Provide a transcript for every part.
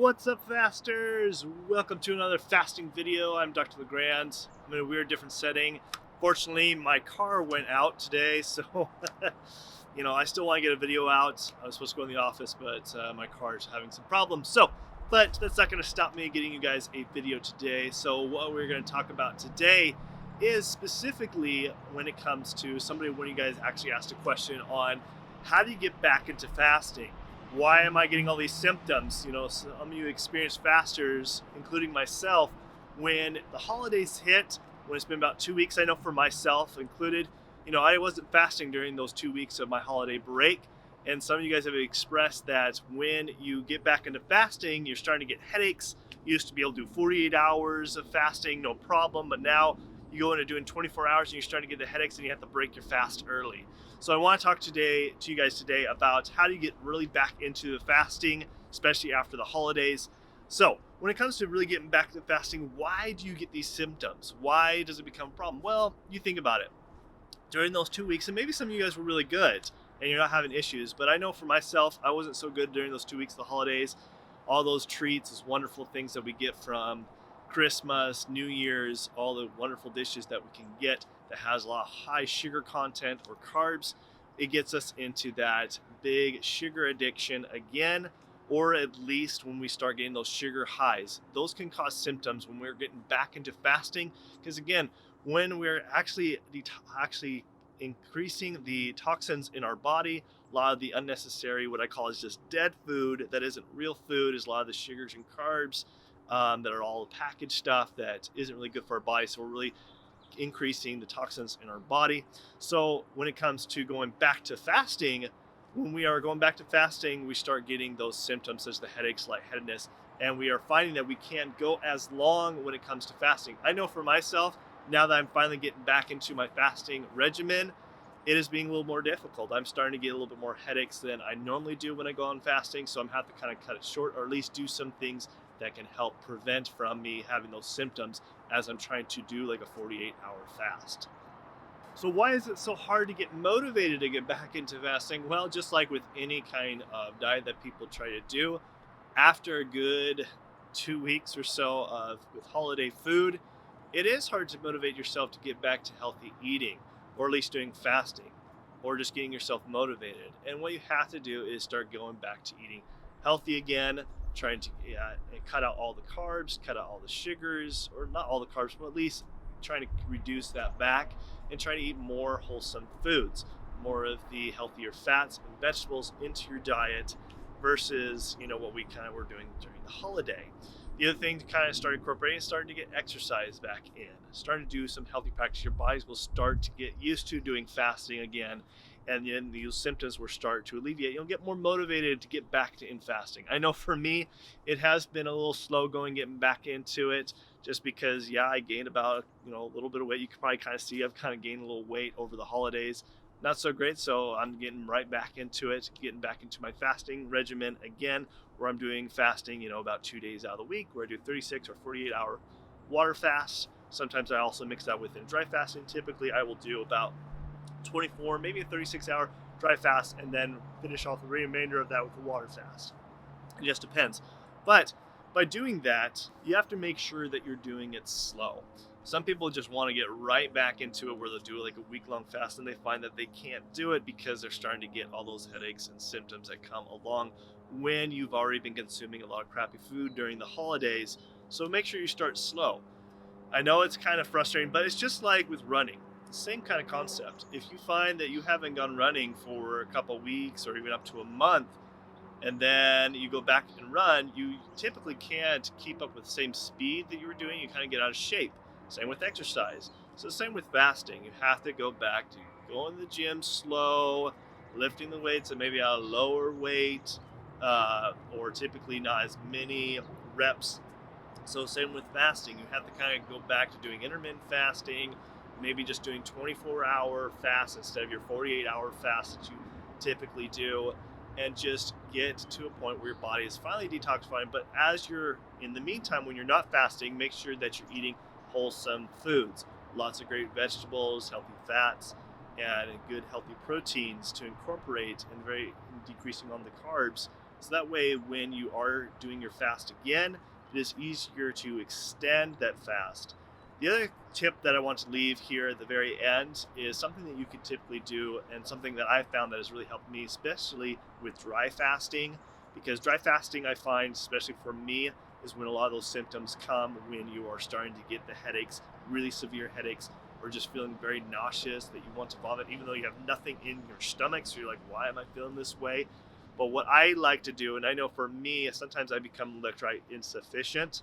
What's up, fasters? Welcome to another fasting video. I'm Dr. LeGrand. I'm in a weird different setting. Fortunately, my car went out today, so I still want to get a video out. I was supposed to go in the office, but my car is having some problems. But that's not going to stop me getting you guys a video today. So what we're going to talk about today is specifically when it comes to when you guys actually asked a question on how do you get back into fasting? Why am I getting all these symptoms? Some of you experienced fasters, including myself, when the holidays hit, when it's been about 2 weeks, I know for myself included, I wasn't fasting during those 2 weeks of my holiday break. And some of you guys have expressed that when you get back into fasting, you're starting to get headaches. You used to be able to do 48 hours of fasting, no problem, but now you go into doing 24 hours and you're starting to get the headaches and you have to break your fast early. So I want to talk to you guys today about how do you get really back into the fasting, especially after the holidays. So when it comes to really getting back to fasting, why do you get these symptoms? Why does it become a problem? Well, you think about it. During those 2 weeks, and maybe some of you guys were really good and you're not having issues, but I know for myself, I wasn't so good during those 2 weeks of the holidays. All those treats, those wonderful things that we get from Christmas, New Year's, all the wonderful dishes that we can get that has a lot of high sugar content or carbs, it gets us into that big sugar addiction again, or at least when we start getting those sugar highs. Those can cause symptoms when we're getting back into fasting, because again, when we're actually increasing the toxins in our body, a lot of the unnecessary, what I call is just dead food that isn't real food, is a lot of the sugars and carbs that are all packaged stuff that isn't really good for our body. So we're really increasing the toxins in our body. So when it comes to going back to fasting, when we are going back to fasting, we start getting those symptoms such as the headaches, lightheadedness, and we are finding that we can't go as long when it comes to fasting. I know for myself, now that I'm finally getting back into my fasting regimen, it is being a little more difficult. I'm starting to get a little bit more headaches than I normally do when I go on fasting, so I'm having to kind of cut it short, or at least do some things that can help prevent from me having those symptoms as I'm trying to do like a 48-hour fast. So why is it so hard to get motivated to get back into fasting? Well, just like with any kind of diet that people try to do, after a good 2 weeks or so with holiday food, it is hard to motivate yourself to get back to healthy eating, or at least doing fasting, or just getting yourself motivated. And what you have to do is start going back to eating healthy again, trying to cut out all the carbs, cut out all the sugars, or not all the carbs, but at least trying to reduce that back and trying to eat more wholesome foods, more of the healthier fats and vegetables into your diet versus what we kind of were doing during the holiday. The other thing to kind of start incorporating is starting to get exercise back in, starting to do some healthy practice. Your bodies will start to get used to doing fasting again, and then these symptoms will start to alleviate. You'll get more motivated to get back to in fasting. I know for me, it has been a little slow going getting back into it, just because I gained about a little bit of weight. You can probably kind of see I've kind of gained a little weight over the holidays. Not so great, so I'm getting right back into it, getting back into my fasting regimen again, where I'm doing fasting, about 2 days out of the week, where I do 36 or 48-hour water fasts. Sometimes I also mix that with dry fasting. Typically, I will do about 24, maybe a 36-hour dry fast, and then finish off the remainder of that with a water fast. It just depends. But by doing that, you have to make sure that you're doing it slow. Some people just want to get right back into it, where they'll do like a week-long fast, and they find that they can't do it because they're starting to get all those headaches and symptoms that come along when you've already been consuming a lot of crappy food during the holidays. So make sure you start slow. I know it's kind of frustrating, but it's just like with running. The same kind of concept. If you find that you haven't gone running for a couple weeks or even up to a month, and then you go back and run, you typically can't keep up with the same speed that you were doing. You kind of get out of shape. Same with exercise. So same with fasting. You have to go back to going to the gym slow, lifting the weights at maybe a lower weight, or typically not as many reps. So same with fasting. You have to kind of go back to doing intermittent fasting, maybe just doing 24-hour fast instead of your 48-hour fast that you typically do, and just get to a point where your body is finally detoxifying. But as you're in the meantime, when you're not fasting, make sure that you're eating wholesome foods, lots of great vegetables, healthy fats, and good healthy proteins to incorporate, and decreasing on the carbs So that way, when you are doing your fast again, it is easier to extend that fast. The other tip that I want to leave here at the very end is something that you could typically do, and something that I found that has really helped me, especially with dry fasting. Because dry fasting, I find, especially for me, is when a lot of those symptoms come when you are starting to get the headaches, really severe headaches, or just feeling very nauseous that you want to vomit, even though you have nothing in your stomach. So you're like, why am I feeling this way? But what I like to do, and I know for me, sometimes I become electrolyte insufficient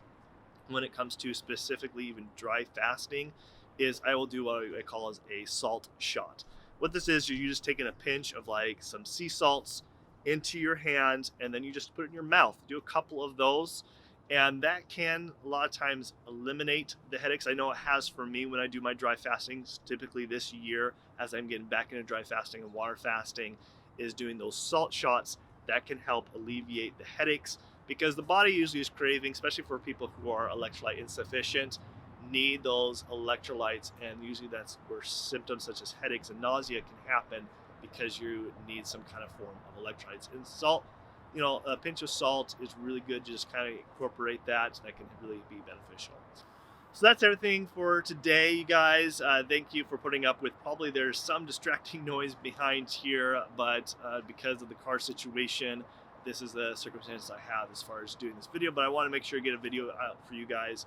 when it comes to specifically even dry fasting, is I will do what I call as a salt shot. What this is, you're just taking a pinch of like some sea salts into your hand, and then you just put it in your mouth. Do a couple of those, and that can a lot of times eliminate the headaches. I know it has for me when I do my dry fastings. Typically this year, as I'm getting back into dry fasting and water fasting, is doing those salt shots that can help alleviate the headaches, because the body usually is craving, especially for people who are electrolyte insufficient, need those electrolytes, and usually that's where symptoms such as headaches and nausea can happen, because you need some kind of form of electrolytes. And salt, a pinch of salt is really good to just kind of incorporate that. That can really be beneficial. So that's everything for today, you guys. Thank you for putting up with, probably there's some distracting noise behind here, but because of the car situation, this is the circumstances I have as far as doing this video. But I want to make sure I get a video out for you guys.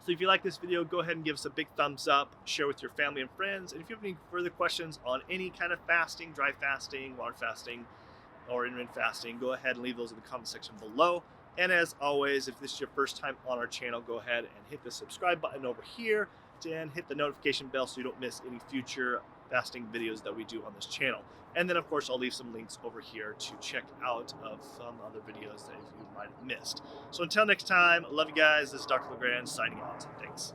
So if you like this video, go ahead and give us a big thumbs up, share with your family and friends. And if you have any further questions on any kind of fasting, dry fasting, water fasting, or intermittent fasting, go ahead and leave those in the comment section below. And as always, if this is your first time on our channel, go ahead and hit the subscribe button over here and hit the notification bell so you don't miss any future fasting videos that we do on this channel. And then of course, I'll leave some links over here to check out of some other videos that you might have missed. So until next time, I love you guys. This is Dr. LeGrand signing out. Thanks.